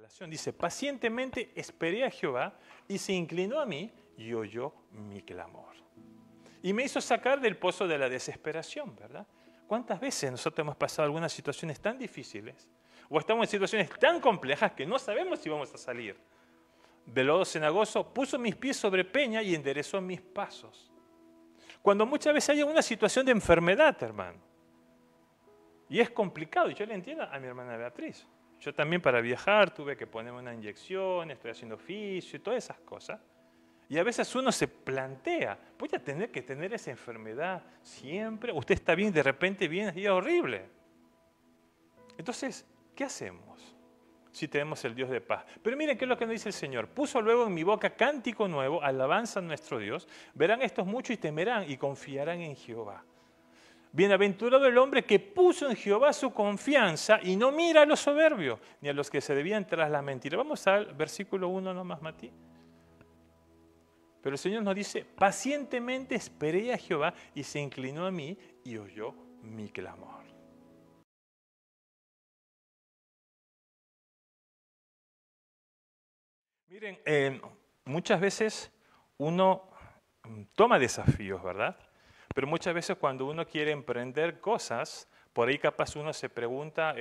oración. Dice, pacientemente esperé a Jehová y se inclinó a mí y oyó mi clamor. Y me hizo sacar del pozo de la desesperación, ¿verdad? ¿Cuántas veces nosotros hemos pasado algunas situaciones tan difíciles o estamos en situaciones tan complejas que no sabemos si vamos a salir? De lodo cenagoso puso mis pies sobre peña y enderezó mis pasos. Cuando muchas veces hay una situación de enfermedad, hermano, y es complicado, y yo le entiendo a mi hermana Beatriz. Yo también para viajar tuve que ponerme una inyección, estoy haciendo oficio y todas esas cosas. Y a veces uno se plantea, voy a tener que tener esa enfermedad siempre, usted está bien, de repente viene y es horrible. Entonces, ¿qué hacemos si tenemos el Dios de paz? Pero miren qué es lo que nos dice el Señor. Puso luego en mi boca cántico nuevo, alabanza a nuestro Dios. Verán estos muchos y temerán y confiarán en Jehová. Bienaventurado el hombre que puso en Jehová su confianza y no mira a los soberbios, ni a los que se debían tras la mentira. Vamos al versículo 1 nomás, Mati. Pero el Señor nos dice, pacientemente esperé a Jehová y se inclinó a mí y oyó mi clamor. Miren, muchas veces uno toma desafíos, ¿verdad? Pero muchas veces cuando uno quiere emprender cosas, por ahí capaz uno se pregunta,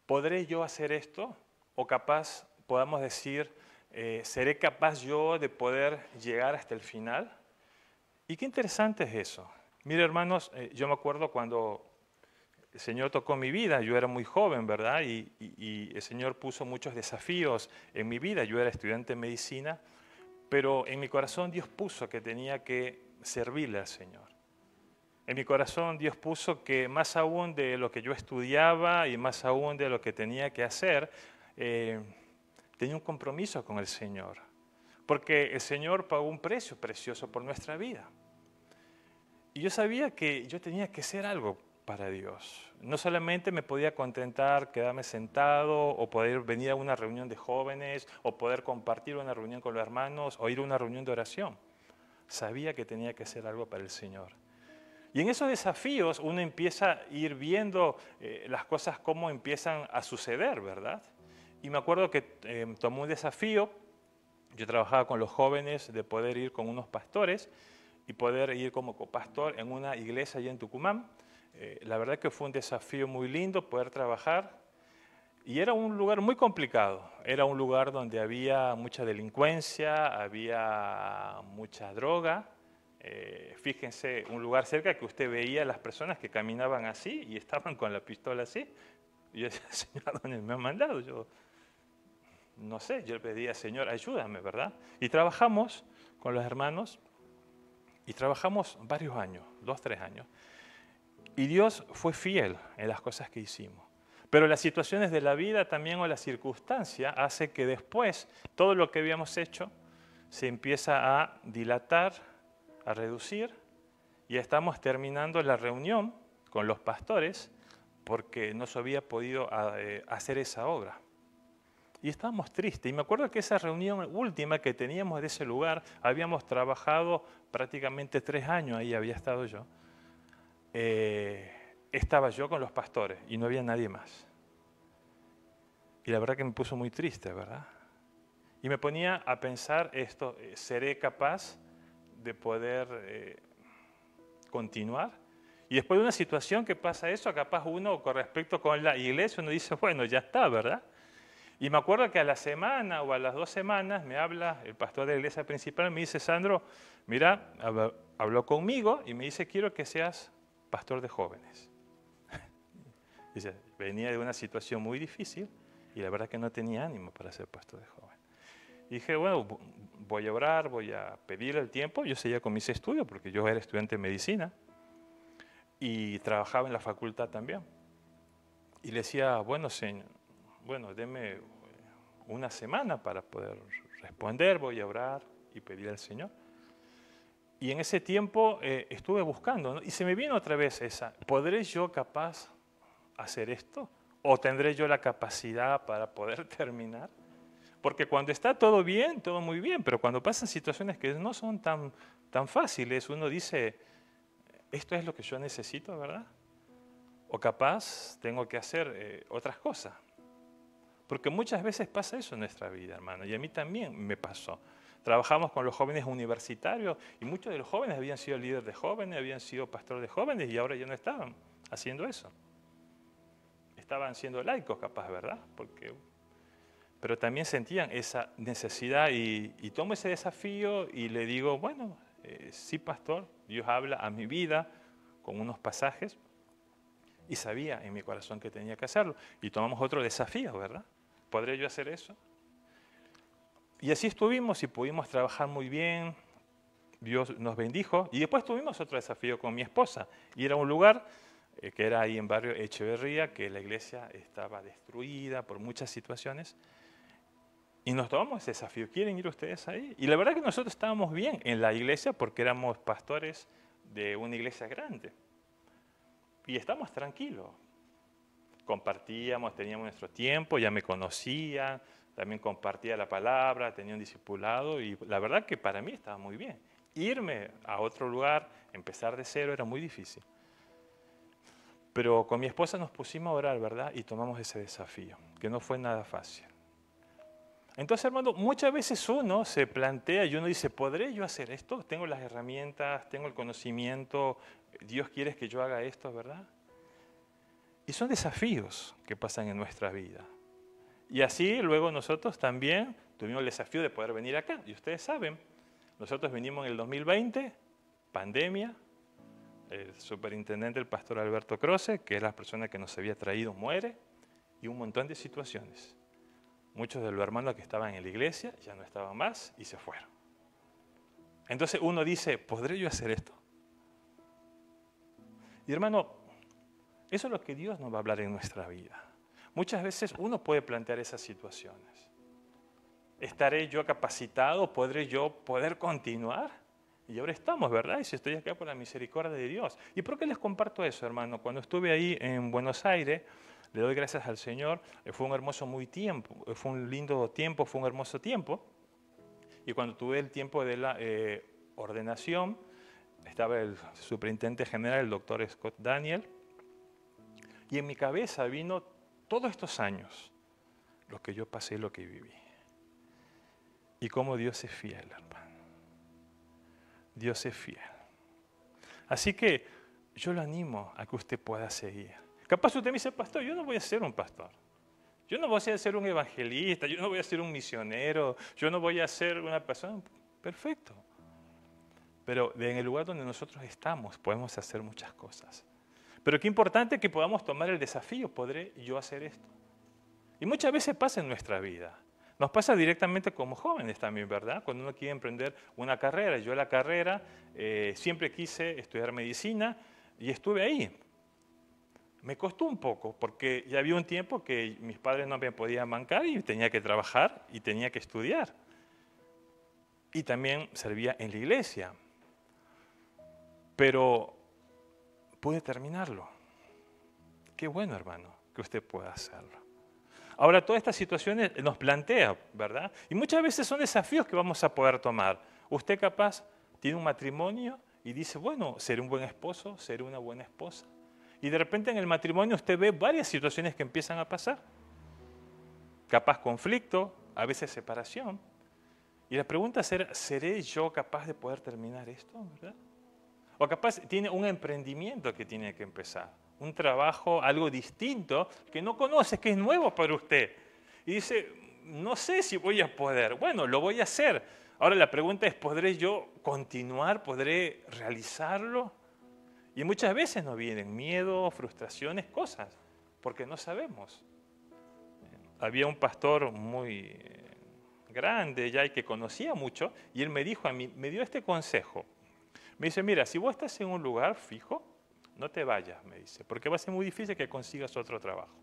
¿podré yo hacer esto? O capaz podamos decir, ¿seré capaz yo de poder llegar hasta el final? Y qué interesante es eso. Mire, hermanos, yo me acuerdo cuando el Señor tocó mi vida, yo era muy joven, ¿verdad? Y el Señor puso muchos desafíos en mi vida. Yo era estudiante de medicina, pero en mi corazón Dios puso que tenía que servirle al Señor. En mi corazón Dios puso que más aún de lo que yo estudiaba y más aún de lo que tenía que hacer, tenía un compromiso con el Señor. Porque el Señor pagó un precio precioso por nuestra vida. Y yo sabía que yo tenía que hacer algo para Dios. No solamente me podía contentar quedarme sentado o poder venir a una reunión de jóvenes o poder compartir una reunión con los hermanos o ir a una reunión de oración. Sabía que tenía que hacer algo para el Señor. Y en esos desafíos uno empieza a ir viendo las cosas cómo empiezan a suceder, ¿verdad? Y me acuerdo que tomé un desafío, yo trabajaba con los jóvenes, de poder ir con unos pastores y poder ir como copastor en una iglesia allá en Tucumán. La verdad que fue un desafío muy lindo poder trabajar. Y era un lugar muy complicado, era un lugar donde había mucha delincuencia, había mucha droga. Fíjense, un lugar cerca que usted veía a las personas que caminaban así y estaban con la pistola así. Y yo decía, Señor, ¿a dónde me ha mandado? Yo no sé, yo le pedía, Señor, ayúdame, ¿verdad? Y trabajamos con los hermanos y trabajamos varios años, 2, 3 años. Y Dios fue fiel en las cosas que hicimos. Pero las situaciones de la vida también o la circunstancia hace que después todo lo que habíamos hecho se empieza a dilatar, a reducir y estamos terminando la reunión con los pastores porque no se había podido hacer esa obra. Y estábamos tristes. Y me acuerdo que esa reunión última que teníamos de ese lugar, habíamos trabajado prácticamente 3 años, ahí había estado yo. Estaba yo con los pastores y no había nadie más. Y la verdad que me puso muy triste, ¿verdad? Y me ponía a pensar esto, ¿seré capaz de poder continuar? Y después de una situación que pasa eso, capaz uno con respecto con la iglesia, uno dice, bueno, ya está, ¿verdad? Y me acuerdo que a la semana o a las 2 semanas me habla el pastor de la iglesia principal, me dice, Sandro, mira, habló conmigo y me dice, quiero que seas pastor de jóvenes. Dice, venía de una situación muy difícil y la verdad que no tenía ánimo para ser pastor de jóvenes. Y dije, bueno, voy a orar, voy a pedir el tiempo. Yo seguía con mis estudios porque yo era estudiante de medicina y trabajaba en la facultad también. Y le decía, bueno, Señor, bueno, deme una semana para poder responder, voy a orar y pedir al Señor. Y en ese tiempo estuve buscando, ¿no? Y se me vino otra vez esa, ¿podré yo capaz hacer esto? ¿O tendré yo la capacidad para poder terminar? Porque cuando está todo bien, todo muy bien, pero cuando pasan situaciones que no son tan fáciles, uno dice, esto es lo que yo necesito, ¿verdad? O capaz tengo que hacer otras cosas. Porque muchas veces pasa eso en nuestra vida, hermano, y a mí también me pasó. Trabajamos con los jóvenes universitarios y muchos de los jóvenes habían sido líderes de jóvenes, habían sido pastores de jóvenes y ahora ya no estaban haciendo eso. Estaban siendo laicos capaz, ¿verdad? Pero también sentían esa necesidad y tomo ese desafío y le digo, bueno, sí, pastor, Dios habla a mi vida con unos pasajes y sabía en mi corazón que tenía que hacerlo. Y tomamos otro desafío, ¿verdad? ¿Podré yo hacer eso? Y así estuvimos y pudimos trabajar muy bien. Dios nos bendijo. Y después tuvimos otro desafío con mi esposa. Ir a un lugar que era ahí en barrio Echeverría, que la iglesia estaba destruida por muchas situaciones. Y nos tomamos ese desafío. ¿Quieren ir ustedes ahí? Y la verdad que nosotros estábamos bien en la iglesia porque éramos pastores de una iglesia grande. Y estábamos tranquilos. Compartíamos, teníamos nuestro tiempo, ya me conocían, también compartía la palabra, tenía un discipulado y la verdad que para mí estaba muy bien. Irme a otro lugar, empezar de cero, era muy difícil. Pero con mi esposa nos pusimos a orar, ¿verdad? Y tomamos ese desafío, que no fue nada fácil. Entonces, hermano, muchas veces uno se plantea y uno dice, ¿podré yo hacer esto? Tengo las herramientas, tengo el conocimiento, Dios quiere que yo haga esto, ¿verdad? Y son desafíos que pasan en nuestra vida. Y así luego nosotros también tuvimos el desafío de poder venir acá. Y ustedes saben, nosotros vinimos en el 2020, pandemia, el superintendente, el pastor Alberto Croce, que es la persona que nos había traído, muere, y un montón de situaciones. Muchos de los hermanos que estaban en la iglesia ya no estaban más y se fueron. Entonces uno dice, ¿podré yo hacer esto? Y hermano, eso es lo que Dios nos va a hablar en nuestra vida. Muchas veces uno puede plantear esas situaciones. ¿Estaré yo capacitado? ¿Podré yo poder continuar? Y ahora estamos, ¿verdad? Y si estoy acá por la misericordia de Dios. ¿Y por qué les comparto eso, hermano? Cuando estuve ahí en Buenos Aires, le doy gracias al Señor, fue un hermoso fue un lindo tiempo, fue un hermoso tiempo. Y cuando tuve el tiempo de la ordenación, estaba el superintendente general, el doctor Scott Daniel, y en mi cabeza vino todos estos años, lo que yo pasé, lo que viví. Y cómo Dios es fiel, hermano. Dios es fiel. Así que yo lo animo a que usted pueda seguir. Capaz usted me dice, pastor, yo no voy a ser un pastor. Yo no voy a ser un evangelista, yo no voy a ser un misionero, yo no voy a ser una persona. Perfecto. Pero en el lugar donde nosotros estamos podemos hacer muchas cosas. Pero qué importante que podamos tomar el desafío, ¿podré yo hacer esto? Y muchas veces pasa en nuestra vida. Nos pasa directamente como jóvenes también, ¿verdad? Cuando uno quiere emprender una carrera. Yo la carrera siempre quise estudiar medicina y estuve ahí. Me costó un poco porque ya había un tiempo que mis padres no me podían bancar y tenía que trabajar y tenía que estudiar. Y también servía en la iglesia. Pero pude terminarlo. Qué bueno, hermano, que usted pueda hacerlo. Ahora, todas estas situaciones nos plantea, ¿verdad? Y muchas veces son desafíos que vamos a poder tomar. Usted capaz tiene un matrimonio y dice, bueno, seré un buen esposo, seré una buena esposa. Y de repente en el matrimonio usted ve varias situaciones que empiezan a pasar. Capaz conflicto, a veces separación. Y la pregunta será, ¿seré yo capaz de poder terminar esto, verdad? O capaz tiene un emprendimiento que tiene que empezar, un trabajo, algo distinto, que no conoce, que es nuevo para usted. Y dice, no sé si voy a poder. Bueno, lo voy a hacer. Ahora la pregunta es, ¿podré yo continuar? ¿Podré realizarlo? Y muchas veces nos vienen miedo, frustraciones, cosas, porque no sabemos. Había un pastor muy grande ya y que conocía mucho, y él me dijo a mí, me dio este consejo. Me dice, mira, si vos estás en un lugar fijo, no te vayas, me dice, porque va a ser muy difícil que consigas otro trabajo.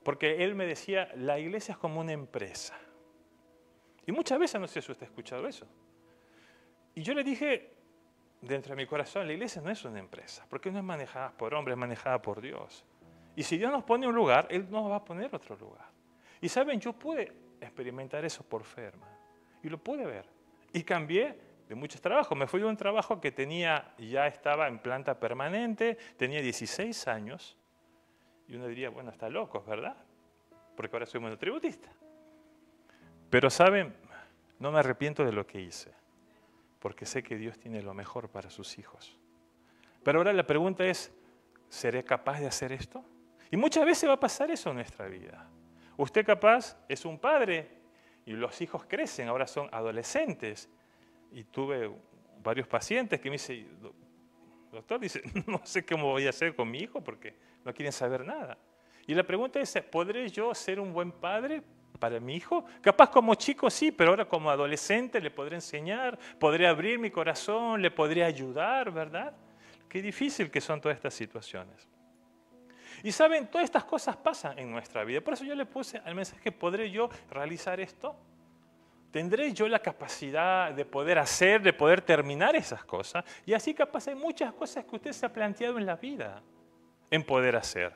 Porque él me decía, la iglesia es como una empresa. Y muchas veces, no sé si usted ha escuchado eso. Y yo le dije, dentro de mi corazón, la iglesia no es una empresa, porque no es manejada por hombres, es manejada por Dios. Y si Dios nos pone un lugar, Él nos va a poner otro lugar. Y saben, yo pude experimentar eso por fe, hermano. Y lo pude ver. Y cambié de muchos trabajos. Me fui de un trabajo que ya estaba en planta permanente, tenía 16 años. Y uno diría, bueno, está loco, ¿verdad? porque ahora soy monotributista. Pero ¿saben? No me arrepiento de lo que hice, porque sé que Dios tiene lo mejor para sus hijos. Pero ahora la pregunta es, ¿seré capaz de hacer esto? Y muchas veces va a pasar eso en nuestra vida. Usted capaz es un padre y los hijos crecen, ahora son adolescentes. Y tuve varios pacientes que me dicen, doctor, dice, no sé cómo voy a hacer con mi hijo porque no quieren saber nada. Y la pregunta es, ¿podré yo ser un buen padre para mi hijo? Capaz como chico sí, pero ahora como adolescente le podré enseñar, podré abrir mi corazón, le podré ayudar, ¿verdad? Qué difícil que son todas estas situaciones. Y saben, todas estas cosas pasan en nuestra vida. Por eso yo le puse al mensaje, ¿podré yo realizar esto? ¿Tendré yo la capacidad de poder hacer, de poder terminar esas cosas? Y así capaz hay muchas cosas que usted se ha planteado en la vida en poder hacer.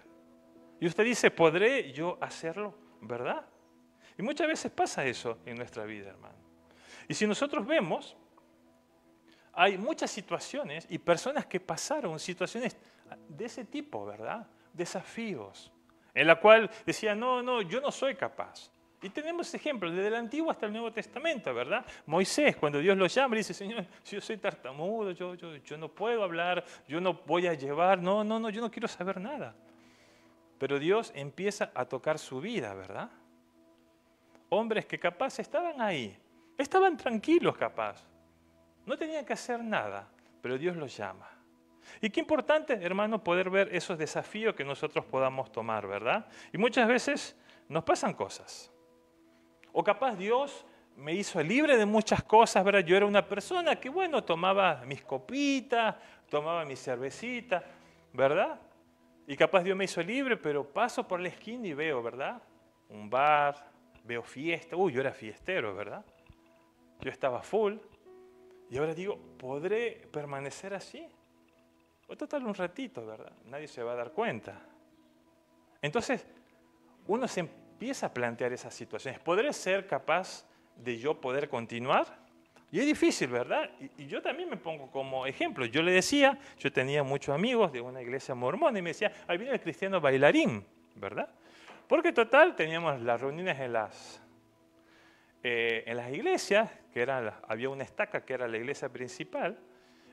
Y usted dice, ¿podré yo hacerlo? ¿Verdad? Y muchas veces pasa eso en nuestra vida, hermano. Y si nosotros vemos, hay muchas situaciones y personas que pasaron situaciones de ese tipo, ¿verdad? Desafíos, en la cual decían, no, yo no soy capaz. Y tenemos ejemplos desde el Antiguo hasta el Nuevo Testamento, ¿verdad? Moisés, cuando Dios lo llama, dice, Señor, si yo soy tartamudo, yo no puedo hablar, yo no voy a llevar, no, yo no quiero saber nada. Pero Dios empieza a tocar su vida, ¿verdad? Hombres que capaz estaban ahí, estaban tranquilos capaz, no tenían que hacer nada, pero Dios los llama. Y qué importante, hermano, poder ver esos desafíos que nosotros podamos tomar, ¿verdad? Y muchas veces nos pasan cosas. O capaz Dios me hizo libre de muchas cosas, ¿verdad? Yo era una persona que, bueno, tomaba mis copitas, tomaba mi cervecita, ¿verdad? Y capaz Dios me hizo libre, pero paso por la esquina y veo, ¿verdad? Un bar, veo fiesta. Yo era fiestero, ¿verdad? Yo estaba full. Y ahora digo, ¿podré permanecer así? O total un ratito, ¿verdad? Nadie se va a dar cuenta. Entonces, uno se empieza a plantear esas situaciones. ¿Podré ser capaz de yo poder continuar? Y es difícil, ¿verdad? Y yo también me pongo como ejemplo. Yo le decía, yo tenía muchos amigos de una iglesia mormona y me decía, ahí viene el cristiano bailarín, ¿verdad? Porque total, teníamos las reuniones en las iglesias, había una estaca que era la iglesia principal,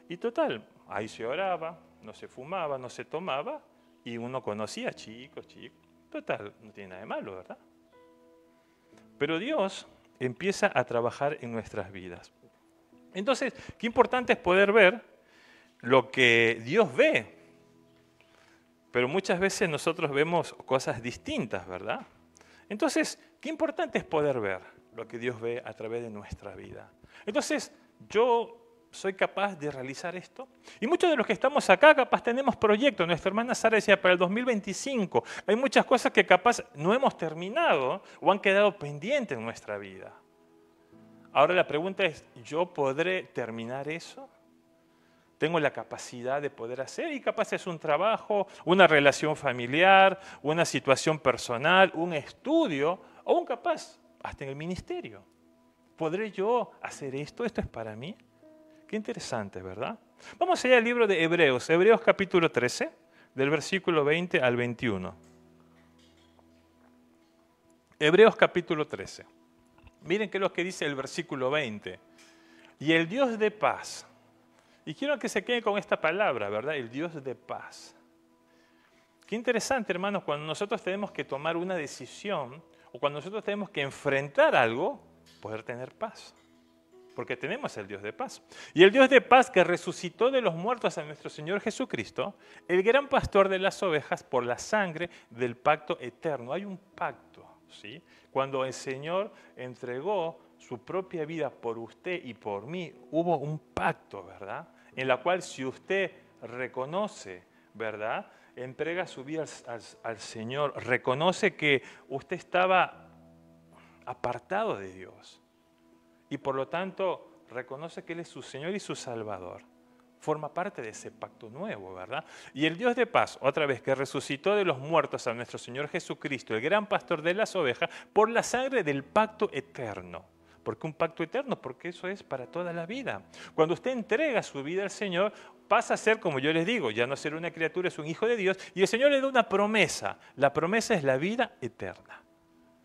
y total, ahí se oraba, no se fumaba, no se tomaba, y uno conocía chicos. Total, no tiene nada de malo, ¿verdad? Pero Dios empieza a trabajar en nuestras vidas. Entonces, qué importante es poder ver lo que Dios ve. Pero muchas veces nosotros vemos cosas distintas, ¿verdad? Entonces, qué importante es poder ver lo que Dios ve a través de nuestra vida. Entonces, yo soy capaz de realizar esto. Y muchos de los que estamos acá capaz tenemos proyectos. Nuestra hermana Sara decía, para el 2025 hay muchas cosas que capaz no hemos terminado o han quedado pendientes en nuestra vida. Ahora la pregunta es, ¿yo podré terminar eso? ¿Tengo la capacidad de poder hacer? Y capaz es un trabajo, una relación familiar, una situación personal, un estudio, o un capaz hasta en el ministerio. ¿Podré yo hacer esto? ¿Esto es para mí? Qué interesante, ¿verdad? Vamos allá al libro de Hebreos, Hebreos capítulo 13, del versículo 20 al 21. Hebreos capítulo 13. Miren qué es lo que dice el versículo 20. Y el Dios de paz. Y quiero que se quede con esta palabra, ¿verdad? El Dios de paz. Qué interesante, hermanos, cuando nosotros tenemos que tomar una decisión o cuando nosotros tenemos que enfrentar algo, poder tener paz. Porque tenemos el Dios de paz. Y el Dios de paz que resucitó de los muertos a nuestro Señor Jesucristo, el gran pastor de las ovejas por la sangre del pacto eterno. Hay un pacto, ¿sí? Cuando el Señor entregó su propia vida por usted y por mí, hubo un pacto, ¿verdad? En la cual si usted reconoce, ¿verdad? Entrega su vida al Señor, reconoce que usted estaba apartado de Dios. Y por lo tanto, reconoce que Él es su Señor y su Salvador. Forma parte de ese pacto nuevo, ¿verdad? Y el Dios de paz, otra vez, que resucitó de los muertos a nuestro Señor Jesucristo, el gran pastor de las ovejas, por la sangre del pacto eterno. ¿Por qué un pacto eterno? Porque eso es para toda la vida. Cuando usted entrega su vida al Señor, pasa a ser, como yo les digo, ya no ser una criatura, es un hijo de Dios, y el Señor le da una promesa. La promesa es la vida eterna.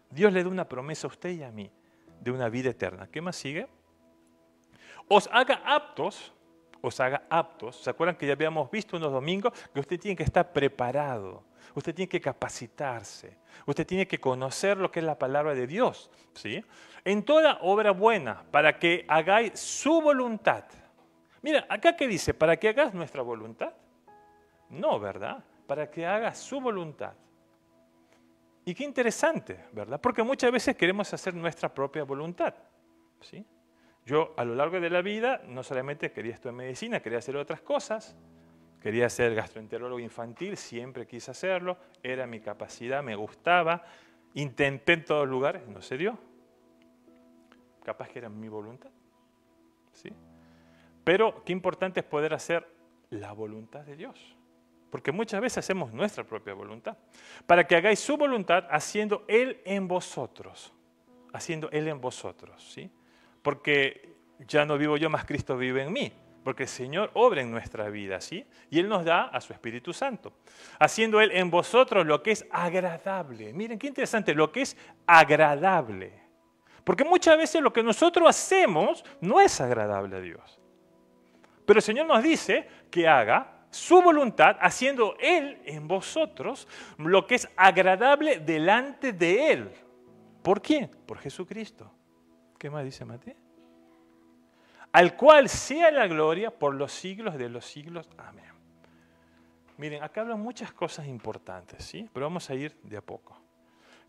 Dios le da una promesa a usted y a mí de una vida eterna. ¿Qué más sigue? Os haga aptos. ¿Se acuerdan que ya habíamos visto unos domingos que usted tiene que estar preparado? Usted tiene que capacitarse. Usted tiene que conocer lo que es la palabra de Dios, ¿sí? En toda obra buena, para que hagáis su voluntad. Mira, acá ¿qué dice? ¿Para que hagas nuestra voluntad? No, ¿verdad? Para que hagas su voluntad. Y qué interesante, ¿verdad? Porque muchas veces queremos hacer nuestra propia voluntad, ¿sí? Yo a lo largo de la vida no solamente quería estudiar medicina, quería hacer otras cosas. Quería ser gastroenterólogo infantil, siempre quise hacerlo, era mi capacidad, me gustaba. Intenté en todos lugares, no se dio. Capaz que era mi voluntad, ¿sí? Pero qué importante es poder hacer la voluntad de Dios. Porque muchas veces hacemos nuestra propia voluntad. Para que hagáis su voluntad haciendo Él en vosotros. Haciendo Él en vosotros, ¿sí? Porque ya no vivo yo, más Cristo vive en mí. Porque el Señor obra en nuestra vida, ¿sí? Y Él nos da a su Espíritu Santo. Haciendo Él en vosotros lo que es agradable. Miren qué interesante, lo que es agradable. Porque muchas veces lo que nosotros hacemos no es agradable a Dios. Pero el Señor nos dice que haga su voluntad, haciendo Él en vosotros lo que es agradable delante de Él. ¿Por quién? Por Jesucristo. ¿Qué más dice Mateo? Al cual sea la gloria por los siglos de los siglos. Amén. Miren, acá hablan muchas cosas importantes, ¿sí? Pero vamos a ir de a poco.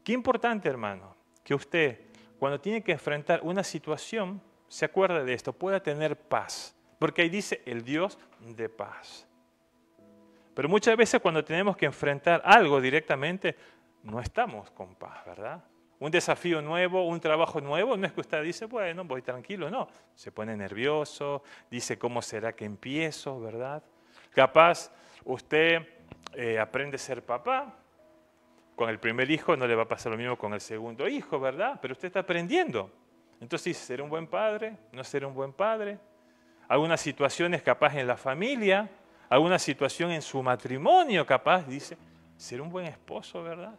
Qué importante, hermano, que usted, cuando tiene que enfrentar una situación, se acuerde de esto, pueda tener paz. Porque ahí dice el Dios de paz. Pero muchas veces cuando tenemos que enfrentar algo directamente, no estamos con paz, ¿verdad? Un desafío nuevo, un trabajo nuevo, no es que usted dice, bueno, voy tranquilo, no. Se pone nervioso, dice, ¿cómo será que empiezo, verdad? Capaz usted aprende a ser papá. Con el primer hijo no le va a pasar lo mismo con el segundo hijo, ¿verdad? Pero usted está aprendiendo. Entonces, ¿será un buen padre? ¿No será un buen padre? Algunas situaciones capaz en la familia, alguna situación en su matrimonio capaz, dice, ¿será un buen esposo, verdad?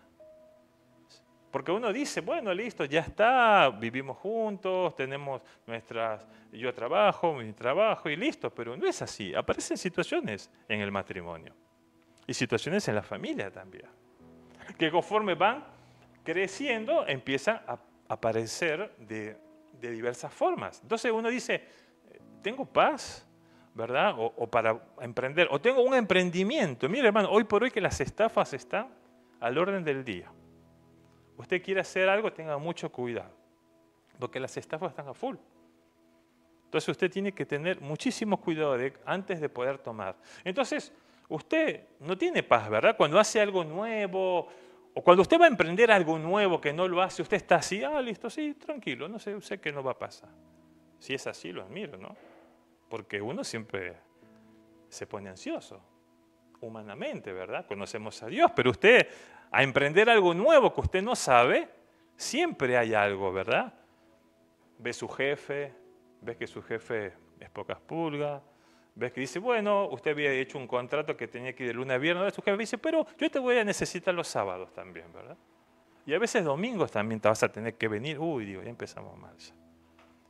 Porque uno dice, bueno, listo, ya está, vivimos juntos, tenemos yo trabajo, mi trabajo y listo, pero no es así. Aparecen situaciones en el matrimonio y situaciones en la familia también, que conforme van creciendo empiezan a aparecer de diversas formas. Entonces uno dice, tengo paz, ¿verdad? O para emprender, o tengo un emprendimiento. Mire, hermano, hoy por hoy que las estafas están al orden del día. Usted quiere hacer algo, tenga mucho cuidado, porque las estafas están a full. Entonces usted tiene que tener muchísimo cuidado antes de poder tomar. Entonces, usted no tiene paz, ¿verdad? Cuando hace algo nuevo, o cuando usted va a emprender algo nuevo que no lo hace, usted está así, listo, sí, tranquilo, no sé qué no va a pasar. Si es así, lo admiro, ¿no? Porque uno siempre se pone ansioso, humanamente, ¿verdad? Conocemos a Dios, pero usted, a emprender algo nuevo que usted no sabe, siempre hay algo, ¿verdad? Ve su jefe, ves que su jefe es pocas pulgas, ves que dice, bueno, usted había hecho un contrato que tenía que ir de lunes a viernes, su jefe dice, pero yo te voy a necesitar los sábados también, ¿verdad? Y a veces domingos también te vas a tener que venir, digo, ya empezamos mal ya.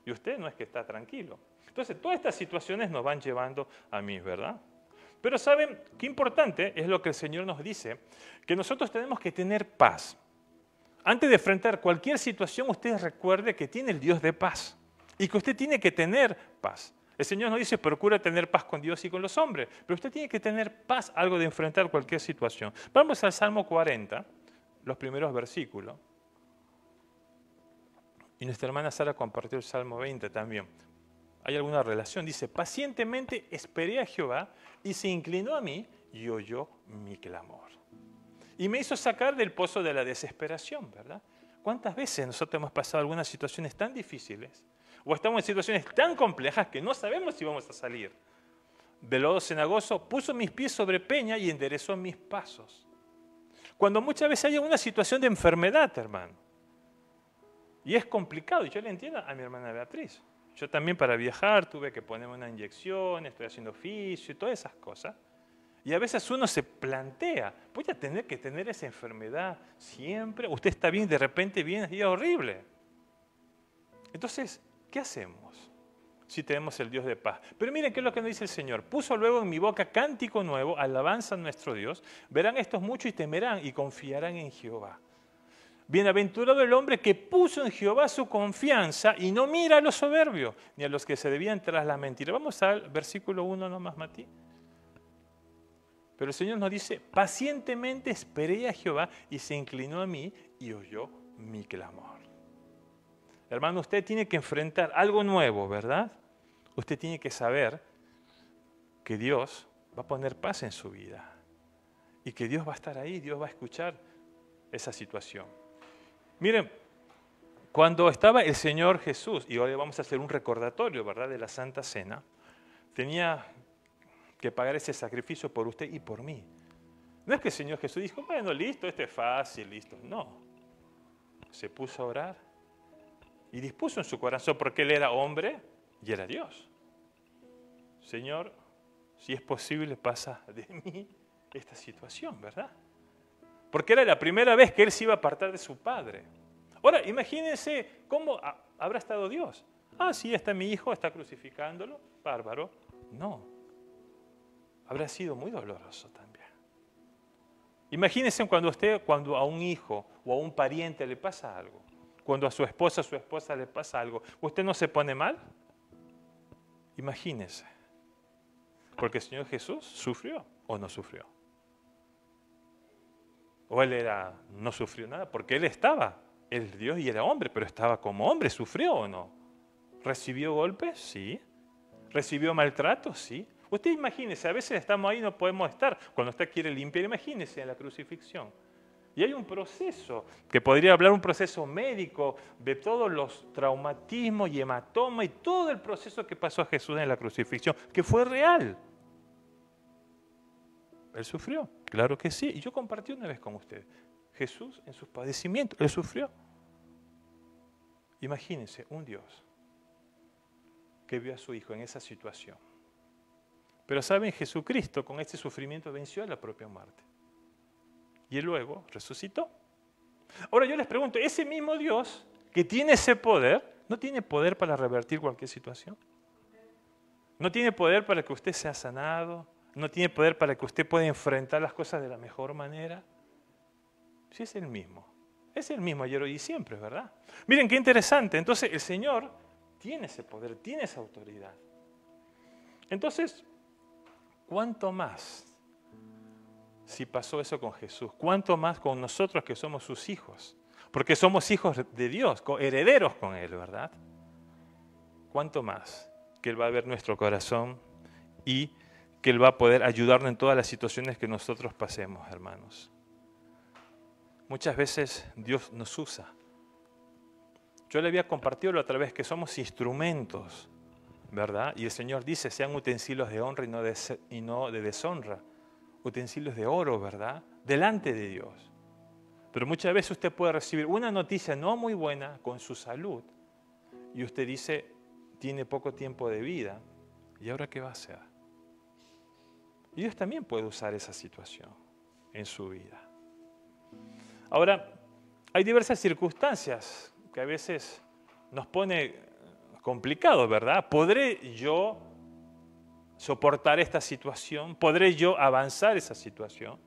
Y usted no es que está tranquilo. Entonces, todas estas situaciones nos van llevando a mí, ¿verdad? Pero ¿saben qué importante es lo que el Señor nos dice? Que nosotros tenemos que tener paz. Antes de enfrentar cualquier situación, usted recuerde que tiene el Dios de paz y que usted tiene que tener paz. El Señor nos dice, procura tener paz con Dios y con los hombres, pero usted tiene que tener paz algo de enfrentar cualquier situación. Vamos al Salmo 40, los primeros versículos. Y nuestra hermana Sara compartió el Salmo 20 también. ¿Hay alguna relación? Dice, pacientemente esperé a Jehová y se inclinó a mí y oyó mi clamor. Y me hizo sacar del pozo de la desesperación, ¿verdad? ¿Cuántas veces nosotros hemos pasado algunas situaciones tan difíciles o estamos en situaciones tan complejas que no sabemos si vamos a salir? De lodo cenagoso puso mis pies sobre peña y enderezó mis pasos. Cuando muchas veces hay una situación de enfermedad, hermano, y es complicado, y yo le entiendo a mi hermana Beatriz. Yo también para viajar tuve que ponerme una inyección, estoy haciendo fisio y todas esas cosas. Y a veces uno se plantea, voy a tener que tener esa enfermedad siempre. Usted está bien, de repente viene y es horrible. Entonces, ¿qué hacemos si tenemos el Dios de paz? Pero miren qué es lo que nos dice el Señor. Puso luego en mi boca cántico nuevo, alabanza a nuestro Dios. Verán estos muchos y temerán y confiarán en Jehová. Bienaventurado el hombre que puso en Jehová su confianza y no mira a los soberbios, ni a los que se debían tras la mentira. Vamos al versículo 1 nomás, Mati. Pero el Señor nos dice, pacientemente esperé a Jehová y se inclinó a mí y oyó mi clamor. Hermano, usted tiene que enfrentar algo nuevo, ¿verdad? Usted tiene que saber que Dios va a poner paz en su vida y que Dios va a estar ahí, Dios va a escuchar esa situación. Miren, cuando estaba el Señor Jesús, y hoy vamos a hacer un recordatorio, ¿verdad?, de la Santa Cena, tenía que pagar ese sacrificio por usted y por mí. No es que el Señor Jesús dijo, bueno, listo, este es fácil, listo. No. Se puso a orar y dispuso en su corazón, porque Él era hombre y era Dios. Señor, si es posible, pasa de mí esta situación, ¿verdad? Porque era la primera vez que Él se iba a apartar de su Padre. Ahora, imagínense cómo habrá estado Dios. Ah, sí, está mi hijo, está crucificándolo, bárbaro. No. Habrá sido muy doloroso también. Imagínense cuando a un hijo o a un pariente le pasa algo. Cuando a su esposa le pasa algo. ¿Usted no se pone mal? Imagínense. Porque el Señor Jesús sufrió o no sufrió. O Él no sufrió nada, porque Él es Dios y era hombre, pero estaba como hombre, ¿sufrió o no? ¿Recibió golpes? Sí. ¿Recibió maltrato? Sí. Usted imagínese, a veces estamos ahí y no podemos estar. Cuando usted quiere limpiar, imagínese en la crucifixión. Y hay un proceso, que podría hablar un proceso médico, de todos los traumatismos y hematomas y todo el proceso que pasó a Jesús en la crucifixión, que fue real. Él sufrió, claro que sí. Y yo compartí una vez con usted. Jesús en sus padecimientos, Él sufrió. Imagínense un Dios que vio a su Hijo en esa situación. Pero saben, Jesucristo con este sufrimiento venció a la propia muerte. Y Él luego resucitó. Ahora yo les pregunto, ¿ese mismo Dios que tiene ese poder, no tiene poder para revertir cualquier situación? ¿No tiene poder para que usted sea sanado? ¿No tiene poder para que usted pueda enfrentar las cosas de la mejor manera? Sí, es el mismo. Es el mismo ayer, hoy y siempre, ¿verdad? Miren qué interesante. Entonces el Señor tiene ese poder, tiene esa autoridad. Entonces, ¿cuánto más si pasó eso con Jesús? ¿Cuánto más con nosotros que somos sus hijos? Porque somos hijos de Dios, herederos con Él, ¿verdad? ¿Cuánto más que Él va a ver nuestro corazón y que Él va a poder ayudarnos en todas las situaciones que nosotros pasemos, hermanos? Muchas veces Dios nos usa. Yo le había compartido la otra vez que somos instrumentos, ¿verdad? Y el Señor dice, sean utensilios de honra y no de deshonra. Utensilios de oro, ¿verdad? Delante de Dios. Pero muchas veces usted puede recibir una noticia no muy buena con su salud y usted dice, tiene poco tiempo de vida. ¿Y ahora qué va a hacer? Y Dios también puede usar esa situación en su vida. Ahora, hay diversas circunstancias que a veces nos pone complicados, ¿verdad? ¿Podré yo soportar esta situación? ¿Podré yo avanzar esa situación?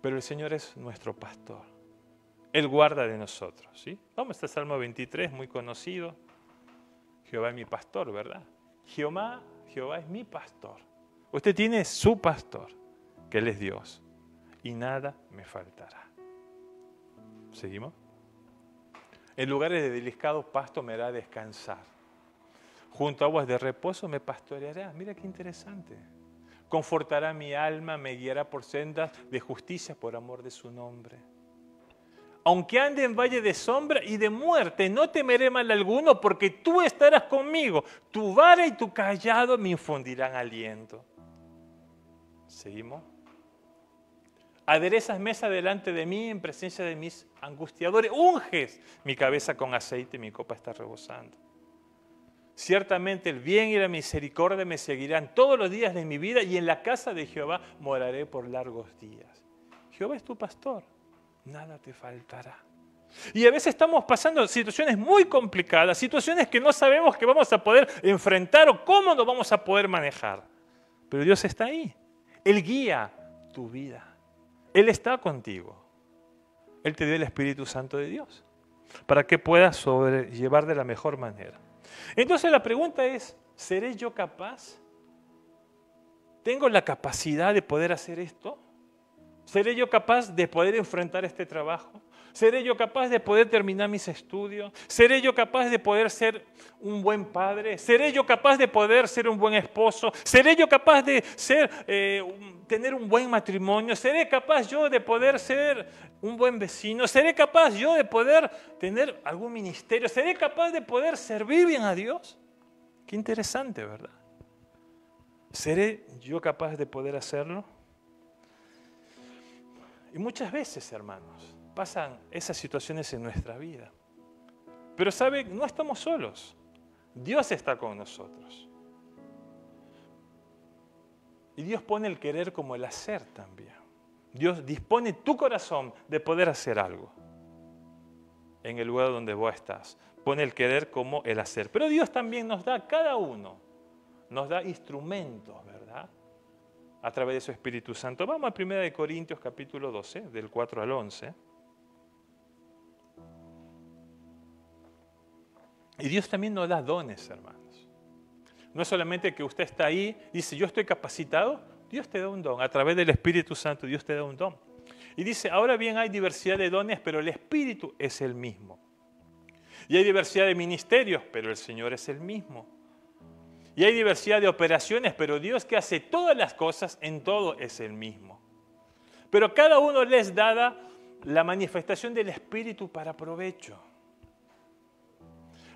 Pero el Señor es nuestro pastor. Él guarda de nosotros, ¿sí? Vamos a Salmo 23, muy conocido. Jehová es mi pastor, ¿verdad? Jehová es mi pastor. Usted tiene su pastor, que Él es Dios. Y nada me faltará. ¿Seguimos? En lugares de delicado pasto me hará descansar. Junto a aguas de reposo me pastoreará. Mira qué interesante. Confortará mi alma, me guiará por sendas de justicia por amor de su nombre. Aunque ande en valle de sombra y de muerte, no temeré mal alguno, porque tú estarás conmigo. Tu vara y tu cayado me infundirán aliento. ¿Seguimos? Aderezas mesa delante de mí en presencia de mis angustiadores. Unges mi cabeza con aceite y mi copa está rebosando. Ciertamente el bien y la misericordia me seguirán todos los días de mi vida y en la casa de Jehová moraré por largos días. Jehová es tu pastor, nada te faltará. Y a veces estamos pasando situaciones muy complicadas, situaciones que no sabemos que vamos a poder enfrentar o cómo nos vamos a poder manejar. Pero Dios está ahí. Él guía tu vida. Él está contigo. Él te dio el Espíritu Santo de Dios para que puedas sobrellevar de la mejor manera. Entonces la pregunta es, ¿seré yo capaz? ¿Tengo la capacidad de poder hacer esto? ¿Seré yo capaz de poder enfrentar este trabajo? ¿Seré yo capaz de poder terminar mis estudios? ¿Seré yo capaz de poder ser un buen padre? ¿Seré yo capaz de poder ser un buen esposo? ¿Seré yo capaz de tener un buen matrimonio? ¿Seré capaz yo de poder ser un buen vecino? ¿Seré capaz yo de poder tener algún ministerio? ¿Seré capaz de poder servir bien a Dios? Qué interesante, ¿verdad? ¿Seré yo capaz de poder hacerlo? Y muchas veces, hermanos, pasan esas situaciones en nuestra vida. Pero ¿saben? No estamos solos. Dios está con nosotros. Y Dios pone el querer como el hacer también. Dios dispone tu corazón de poder hacer algo en el lugar donde vos estás. Pone el querer como el hacer. Pero Dios también nos da, cada uno, nos da instrumentos, ¿verdad? A través de su Espíritu Santo. Vamos a 1 Corintios capítulo 12, del 4 al 11. Y Dios también nos da dones, hermanos. No es solamente que usted está ahí y dice, yo estoy capacitado. Dios te da un don. A través del Espíritu Santo, Dios te da un don. Y dice, ahora bien hay diversidad de dones, pero el Espíritu es el mismo. Y hay diversidad de ministerios, pero el Señor es el mismo. Y hay diversidad de operaciones, pero Dios que hace todas las cosas, en todo es el mismo. Pero cada uno les dada la manifestación del Espíritu para provecho.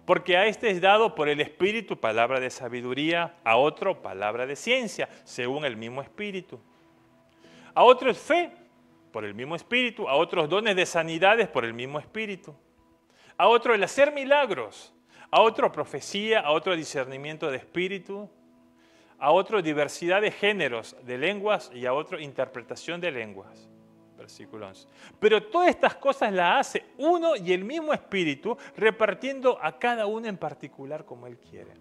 Porque a este es dado por el Espíritu palabra de sabiduría, a otro palabra de ciencia, según el mismo Espíritu. A otro es fe, por el mismo Espíritu, a otros dones de sanidades, por el mismo Espíritu. A otro el hacer milagros, a otro profecía, a otro discernimiento de espíritu, a otro diversidad de géneros de lenguas y a otro interpretación de lenguas. Versículo 11. Pero todas estas cosas las hace uno y el mismo Espíritu, repartiendo a cada uno en particular como Él quiere.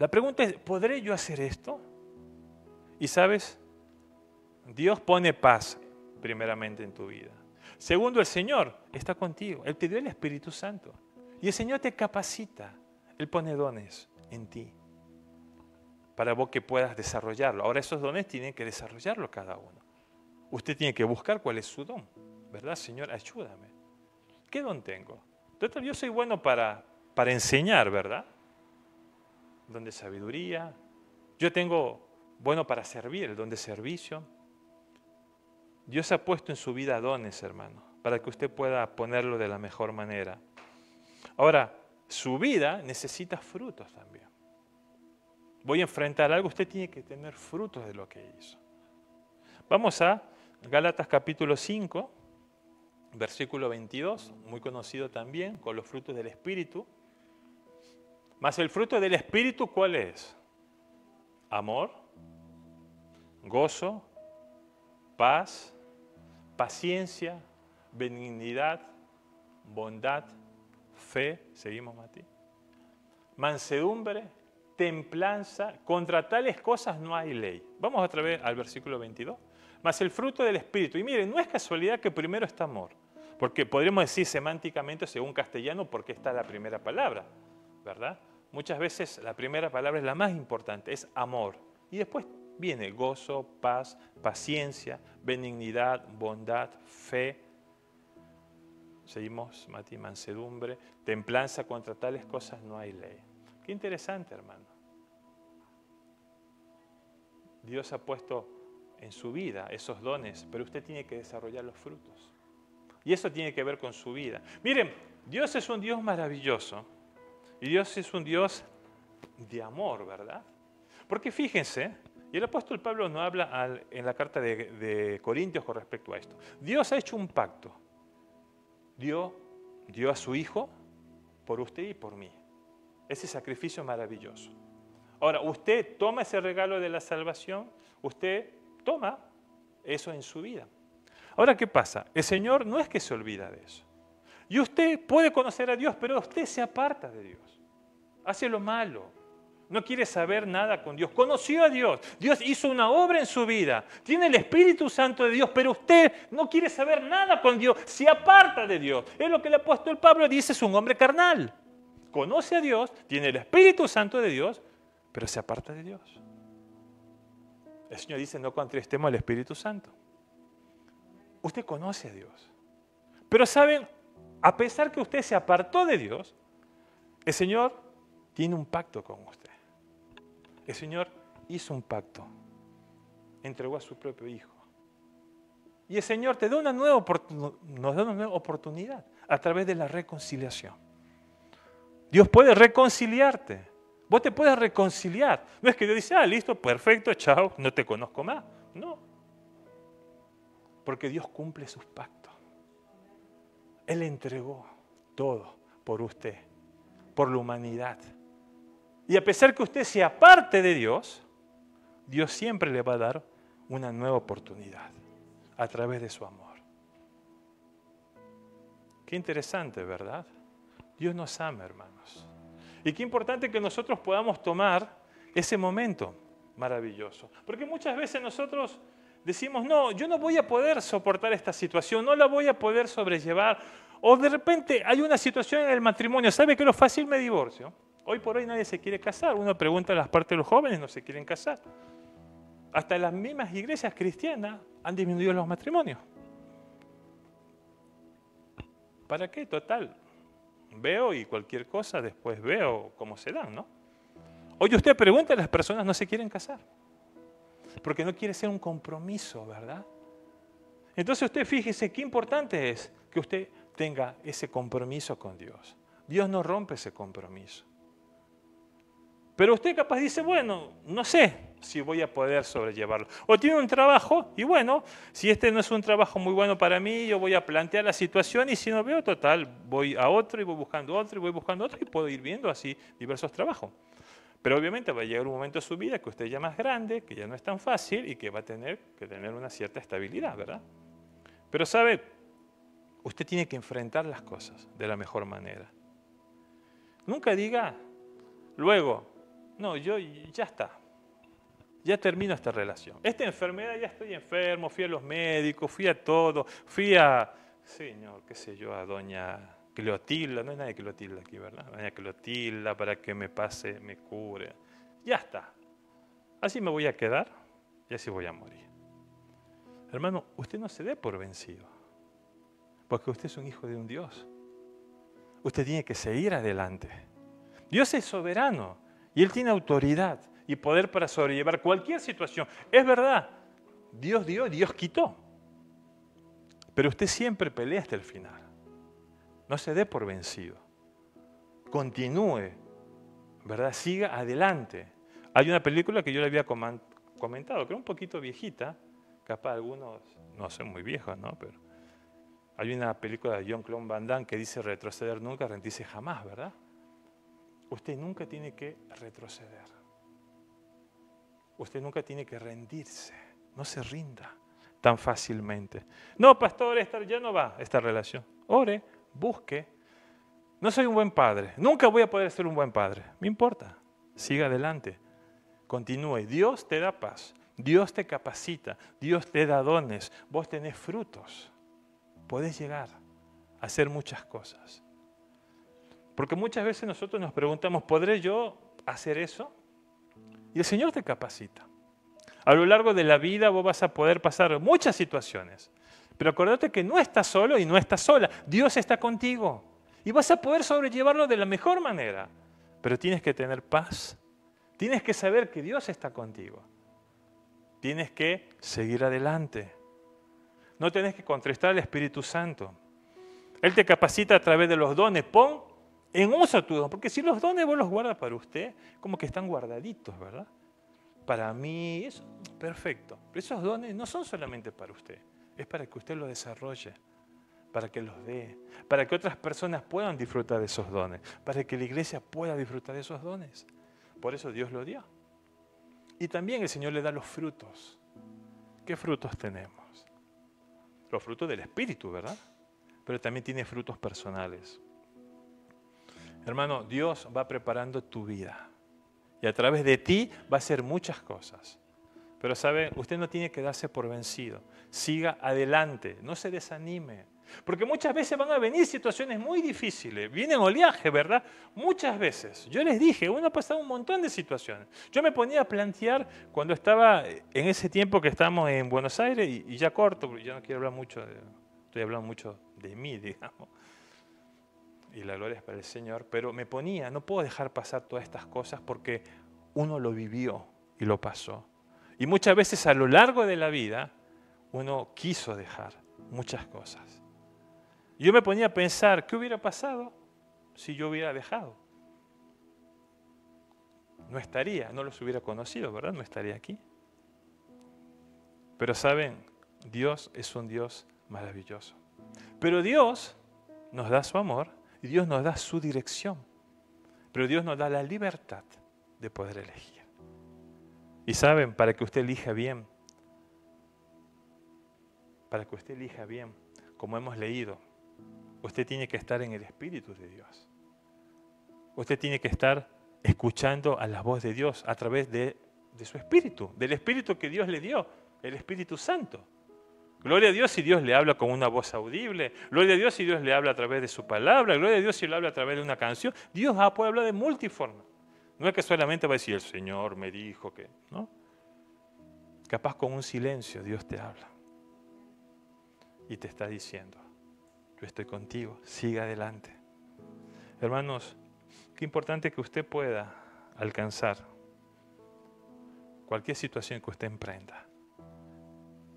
La pregunta es, ¿podré yo hacer esto? Y sabes, Dios pone paz primeramente en tu vida. Segundo, el Señor está contigo. Él te dio el Espíritu Santo. Y el Señor te capacita. Él pone dones en ti para vos que puedas desarrollarlo. Ahora esos dones tienen que desarrollarlo cada uno. Usted tiene que buscar cuál es su don. ¿Verdad, Señor? Ayúdame. ¿Qué don tengo? Doctor, yo soy bueno para enseñar, ¿verdad? Don de sabiduría. Yo tengo bueno para servir, el don de servicio. Dios ha puesto en su vida dones, hermano, para que usted pueda ponerlo de la mejor manera. Ahora, su vida necesita frutos también. Voy a enfrentar algo, usted tiene que tener frutos de lo que hizo. Vamos a Gálatas capítulo 5, versículo 22, muy conocido también, con los frutos del Espíritu. Mas el fruto del Espíritu, ¿cuál es? Amor, gozo, paz, paciencia, benignidad, bondad, fe, seguimos, Mati, mansedumbre, templanza, contra tales cosas no hay ley. Vamos otra vez al versículo 22. Mas el fruto del Espíritu, y miren, no es casualidad que primero está amor, porque podríamos decir semánticamente, según castellano, porque está la primera palabra, ¿verdad? Muchas veces la primera palabra es la más importante, es amor, y después viene gozo, paz, paciencia, benignidad, bondad, fe. Seguimos, Mati, mansedumbre, templanza, contra tales cosas no hay ley. Qué interesante, hermano. Dios ha puesto en su vida esos dones, pero usted tiene que desarrollar los frutos. Y eso tiene que ver con su vida. Miren, Dios es un Dios maravilloso y Dios es un Dios de amor, ¿verdad? Porque fíjense, y el apóstol Pablo nos habla en la carta de Corintios con respecto a esto. Dios ha hecho un pacto. Dio a su Hijo por usted y por mí. ese sacrificio maravilloso. Ahora, usted toma ese regalo de la salvación, usted toma eso en su vida. Ahora, ¿qué pasa? El Señor no es que se olvida de eso. Y usted puede conocer a Dios, pero usted se aparta de Dios. Hace lo malo. No quiere saber nada con Dios. Conoció a Dios. Dios hizo una obra en su vida. Tiene el Espíritu Santo de Dios, pero usted no quiere saber nada con Dios. Se aparta de Dios. Es lo que el apóstol Pablo dice, es un hombre carnal. Conoce a Dios, tiene el Espíritu Santo de Dios, pero se aparta de Dios. El Señor dice, no contristemos al Espíritu Santo. Usted conoce a Dios. Pero saben, a pesar que usted se apartó de Dios, el Señor tiene un pacto con usted. El Señor hizo un pacto. Entregó a su propio Hijo. Y el Señor te da nos da una nueva oportunidad a través de la reconciliación. Dios puede reconciliarte. Vos te puedes reconciliar. No es que Dios dice, listo, perfecto, chao, no te conozco más. No. Porque Dios cumple sus pactos. Él entregó todo por usted, por la humanidad. Y a pesar que usted se aparte de Dios, Dios siempre le va a dar una nueva oportunidad a través de su amor. Qué interesante, ¿verdad? Dios nos ama, hermanos. Y qué importante que nosotros podamos tomar ese momento maravilloso. Porque muchas veces nosotros decimos, no, yo no voy a poder soportar esta situación, no la voy a poder sobrellevar. O de repente hay una situación en el matrimonio, ¿sabe qué es lo fácil? Me divorcio. Hoy por hoy nadie se quiere casar. Uno pregunta a las partes de los jóvenes, no se quieren casar. Hasta las mismas iglesias cristianas han disminuido los matrimonios. ¿Para qué? Total. Veo y cualquier cosa después veo cómo se dan, ¿no? Hoy usted pregunta a las personas no se quieren casar. Porque no quiere ser un compromiso, ¿verdad? Entonces usted fíjese qué importante es que usted tenga ese compromiso con Dios. Dios no rompe ese compromiso. Pero usted capaz dice, bueno, no sé si voy a poder sobrellevarlo. O tiene un trabajo y bueno, si este no es un trabajo muy bueno para mí, yo voy a plantear la situación y si no veo, total, voy a otro y voy buscando otro y voy buscando otro y puedo ir viendo así diversos trabajos. Pero obviamente va a llegar un momento de su vida que usted ya es más grande, que ya no es tan fácil y que va a tener que tener una cierta estabilidad, ¿verdad? Pero sabe, usted tiene que enfrentar las cosas de la mejor manera. Nunca diga, luego, no, yo ya está, ya termino esta relación. Esta enfermedad, ya estoy enfermo, fui a los médicos, fui a todo, fui a, señor, qué sé yo, a doña Cleotilda, no hay nadie Cleotilda aquí, ¿verdad? Doña Cleotilda para que me pase, me cure. Ya está. Así me voy a quedar y así voy a morir. Hermano, usted no se dé por vencido, porque usted es un hijo de un Dios. Usted tiene que seguir adelante. Dios es soberano y Él tiene autoridad y poder para sobrellevar cualquier situación. Es verdad, Dios dio, Dios quitó. Pero usted siempre pelea hasta el final. No se dé por vencido. Continúe, ¿verdad? Siga adelante. Hay una película que yo le había comentado, que era un poquito viejita, capaz algunos no son muy viejos, ¿no? Pero hay una película de Jean-Claude Van Damme que dice retroceder nunca, rendirse jamás, ¿verdad? Usted nunca tiene que retroceder. Usted nunca tiene que rendirse. No se rinda tan fácilmente. No, pastor, ya no va esta relación. Ore, busque. No soy un buen padre. Nunca voy a poder ser un buen padre. Me importa. Siga adelante. Continúe. Dios te da paz. Dios te capacita. Dios te da dones. Vos tenés frutos. Podés llegar a hacer muchas cosas. Porque muchas veces nosotros nos preguntamos, ¿podré yo hacer eso? Y el Señor te capacita. A lo largo de la vida vos vas a poder pasar muchas situaciones. Pero acuérdate que no estás solo y no estás sola. Dios está contigo. Y vas a poder sobrellevarlo de la mejor manera. Pero tienes que tener paz. Tienes que saber que Dios está contigo. Tienes que seguir adelante. No tenés que contristar al Espíritu Santo. Él te capacita a través de los dones. Pon en uso tu don. Porque si los dones vos los guardas para usted, como que están guardaditos, ¿verdad? Para mí, eso, perfecto. Pero esos dones no son solamente para usted. Es para que usted los desarrolle. para que los dé, para que otras personas puedan disfrutar de esos dones, para que la iglesia pueda disfrutar de esos dones. Por eso Dios lo dio. Y también el Señor le da los frutos. ¿Qué frutos tenemos? Los frutos del Espíritu, ¿verdad? Pero también tiene frutos personales. Hermano, Dios va preparando tu vida. Y a través de ti va a hacer muchas cosas. Pero sabe, usted no tiene que darse por vencido. Siga adelante, no se desanime. Porque muchas veces van a venir situaciones muy difíciles. Vienen oleajes, ¿verdad? Muchas veces. Yo les dije, uno ha pasado un montón de situaciones. Yo me ponía a plantear cuando estaba en ese tiempo que estábamos en Buenos Aires, y ya corto, porque yo no quiero hablar mucho, estoy hablando mucho de mí, digamos. Y la gloria es para el Señor. Pero me ponía, no puedo dejar pasar todas estas cosas porque uno lo vivió y lo pasó. Y muchas veces a lo largo de la vida uno quiso dejar muchas cosas. Yo me ponía a pensar, ¿qué hubiera pasado si yo hubiera dejado? No estaría, no los hubiera conocido, ¿verdad? No estaría aquí. Pero saben, Dios es un Dios maravilloso. Pero Dios nos da su amor y Dios nos da su dirección. Pero Dios nos da la libertad de poder elegir. Y saben, para que usted elija bien, como hemos leído, usted tiene que estar en el Espíritu de Dios. Usted tiene que estar escuchando a la voz de Dios a través de su Espíritu, del Espíritu que Dios le dio, el Espíritu Santo. Gloria a Dios si Dios le habla con una voz audible. Gloria a Dios si Dios le habla a través de su palabra. Gloria a Dios si le habla a través de una canción. Dios puede hablar de multiforma. No es que solamente va a decir, el Señor me dijo que... ¿no? Capaz con un silencio Dios te habla. Y te está diciendo, yo estoy contigo, siga adelante. Hermanos, qué importante que usted pueda alcanzar cualquier situación que usted emprenda.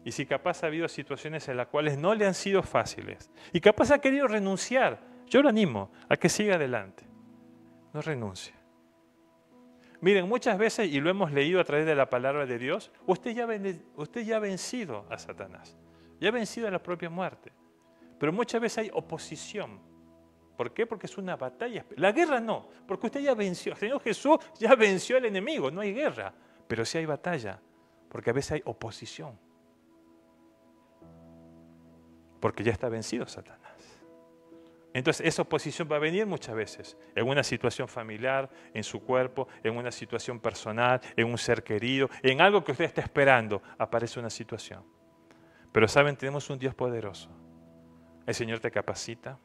Y si capaz ha habido situaciones en las cuales no le han sido fáciles, y capaz ha querido renunciar, yo lo animo a que siga adelante. No renuncie. Miren, muchas veces, y lo hemos leído a través de la palabra de Dios, usted ya ha vencido a Satanás, ya ha vencido a la propia muerte. Pero muchas veces hay oposición. ¿Por qué? Porque es una batalla. La guerra no, porque usted ya venció. El Señor Jesús ya venció al enemigo, no hay guerra. Pero sí hay batalla, porque a veces hay oposición. Porque ya está vencido Satanás. Entonces esa oposición va a venir muchas veces, en una situación familiar, en su cuerpo, en una situación personal, en un ser querido, en algo que usted está esperando, aparece una situación. Pero saben, tenemos un Dios poderoso. El Señor te capacita,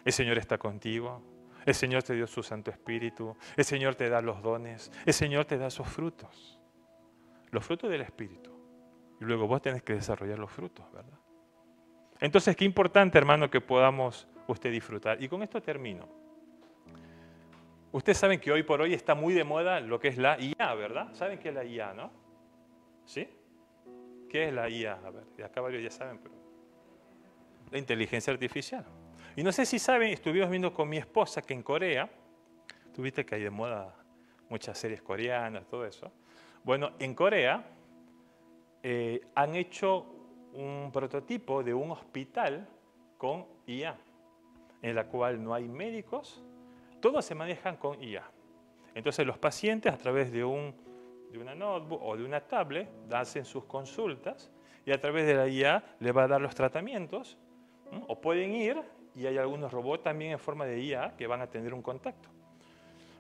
el Señor está contigo, el Señor te dio su Santo Espíritu, el Señor te da los dones, el Señor te da sus frutos, los frutos del Espíritu. Y luego vos tenés que desarrollar los frutos, ¿verdad? Entonces, qué importante, hermano, que podamos usted disfrutar. Y con esto termino. Ustedes saben que hoy por hoy está muy de moda lo que es la IA, ¿verdad? ¿Saben qué es la IA, no? ¿Sí? ¿Qué es la IA? A ver, acá varios ya saben, pero... La inteligencia artificial. Y no sé si saben, estuvimos viendo con mi esposa que en Corea, tú viste que hay de moda muchas series coreanas, todo eso. Bueno, en Corea han hecho un prototipo de un hospital con IA, en la cual no hay médicos, todos se manejan con IA. Entonces los pacientes a través de una notebook o de una tablet hacen sus consultas y a través de la IA le va a dar los tratamientos, ¿no? O pueden ir, y hay algunos robots también en forma de IA que van a tener un contacto.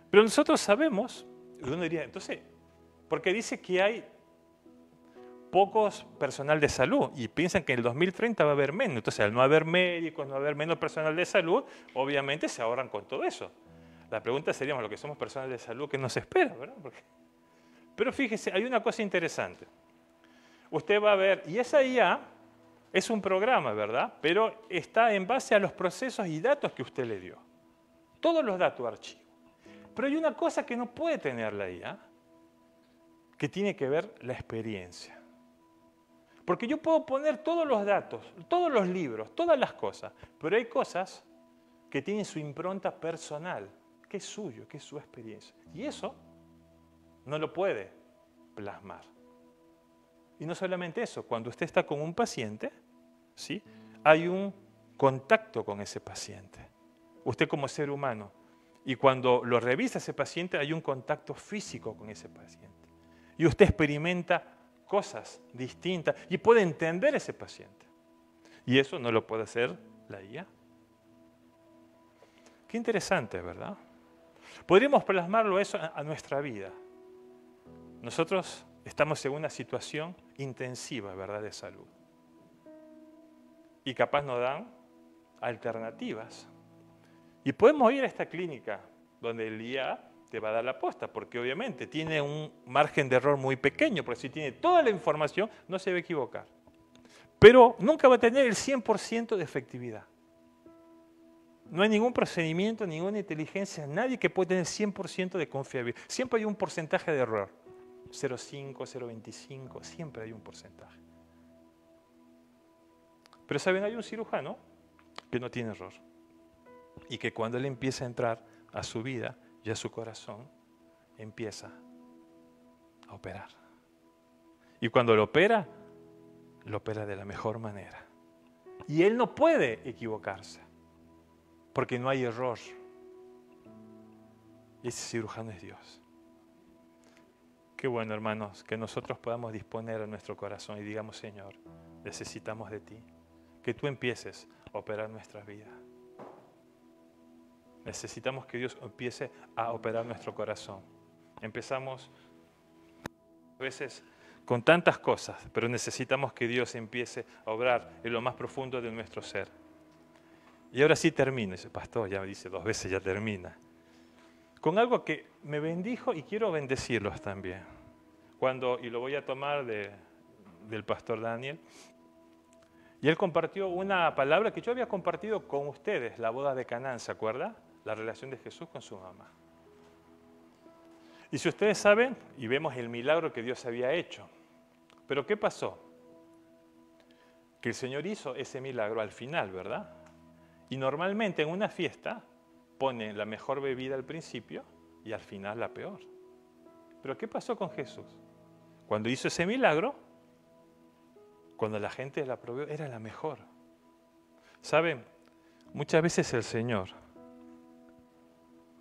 Pero nosotros sabemos, uno diría, entonces, porque dice que hay pocos personal de salud y piensan que en el 2030 va a haber menos. Entonces, al no haber médicos, no haber menos personal de salud, obviamente se ahorran con todo eso. La pregunta sería, lo que somos personal de salud, ¿qué nos espera? ¿Verdad? Pero fíjese, hay una cosa interesante. Usted va a ver, y esa IA es un programa, ¿verdad? Pero está en base a los procesos y datos que usted le dio. Todos los datos archivo. Pero hay una cosa que no puede tener la IA, que tiene que ver la experiencia. Porque yo puedo poner todos los datos, todos los libros, todas las cosas, pero hay cosas que tienen su impronta personal, que es suyo, que es su experiencia. Y eso no lo puede plasmar. Y no solamente eso, cuando usted está con un paciente, ¿sí? Hay un contacto con ese paciente. Usted como ser humano. Y cuando lo revisa ese paciente hay un contacto físico con ese paciente. Y usted experimenta cosas distintas y puede entender ese paciente. Y eso no lo puede hacer la IA. Qué interesante, ¿verdad? Podríamos plasmarlo eso a nuestra vida. Nosotros estamos en una situación intensiva, ¿verdad?, de salud. Y capaz nos dan alternativas. Y podemos ir a esta clínica donde el IA te va a dar la posta, porque obviamente tiene un margen de error muy pequeño, porque si tiene toda la información no se va a equivocar. Pero nunca va a tener el 100% de efectividad. No hay ningún procedimiento, ninguna inteligencia, nadie que pueda tener 100% de confiabilidad. Siempre hay un porcentaje de error. 0,5, 0,25, siempre hay un porcentaje. Pero ¿saben? Hay un cirujano que no tiene error. Y que cuando él empieza a entrar a su vida y a su corazón, empieza a operar. Y cuando lo opera de la mejor manera. Y él no puede equivocarse, porque no hay error. Y ese cirujano es Dios. Qué bueno, hermanos, que nosotros podamos disponer a nuestro corazón y digamos, Señor, necesitamos de ti. Que tú empieces a operar nuestras vidas. Necesitamos que Dios empiece a operar nuestro corazón. Empezamos a veces con tantas cosas, pero necesitamos que Dios empiece a obrar en lo más profundo de nuestro ser. Y ahora sí termino. Dice, pastor, ya me dice 2 veces, ya termina. Con algo que me bendijo y quiero bendecirlos también. Y lo voy a tomar del pastor Daniel. Y él compartió una palabra que yo había compartido con ustedes, la boda de Canaán, ¿se acuerda? La relación de Jesús con su mamá. Y si ustedes saben, y vemos el milagro que Dios había hecho. Pero ¿qué pasó? Que el Señor hizo ese milagro al final, ¿verdad? Y normalmente en una fiesta pone la mejor bebida al principio y al final la peor. Pero ¿qué pasó con Jesús? Cuando hizo ese milagro, cuando la gente la probó, era la mejor. ¿Saben? Muchas veces el Señor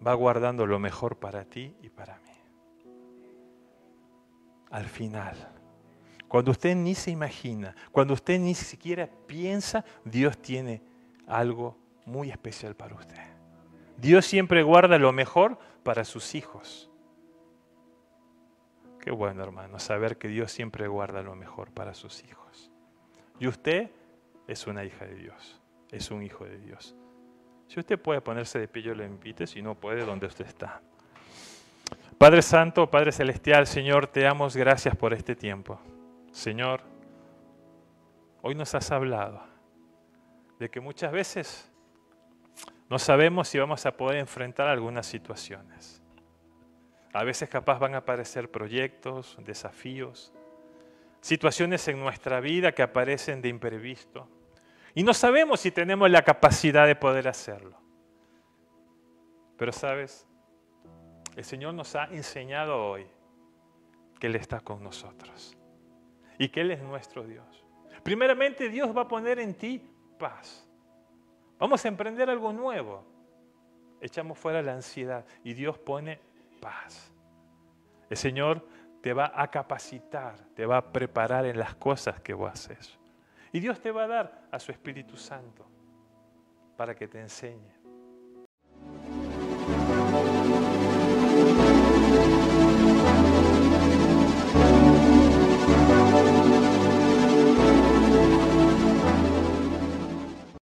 va guardando lo mejor para ti y para mí. Al final, cuando usted ni se imagina, cuando usted ni siquiera piensa, Dios tiene algo muy especial para usted. Dios siempre guarda lo mejor para sus hijos. Qué bueno, hermano, saber que Dios siempre guarda lo mejor para sus hijos. Y usted es una hija de Dios, es un hijo de Dios. Si usted puede ponerse de pie, yo lo invito, si no puede, donde usted está. Padre Santo, Padre Celestial, Señor, te damos gracias por este tiempo. Señor, hoy nos has hablado de que muchas veces no sabemos si vamos a poder enfrentar algunas situaciones. A veces capaz van a aparecer proyectos, desafíos, situaciones en nuestra vida que aparecen de imprevisto. Y no sabemos si tenemos la capacidad de poder hacerlo. Pero sabes, el Señor nos ha enseñado hoy que Él está con nosotros y que Él es nuestro Dios. Primeramente, Dios va a poner en ti paz. Vamos a emprender algo nuevo. Echamos fuera la ansiedad y Dios pone paz. El Señor te va a capacitar, te va a preparar en las cosas que vos haces. Y Dios te va a dar a su Espíritu Santo para que te enseñe,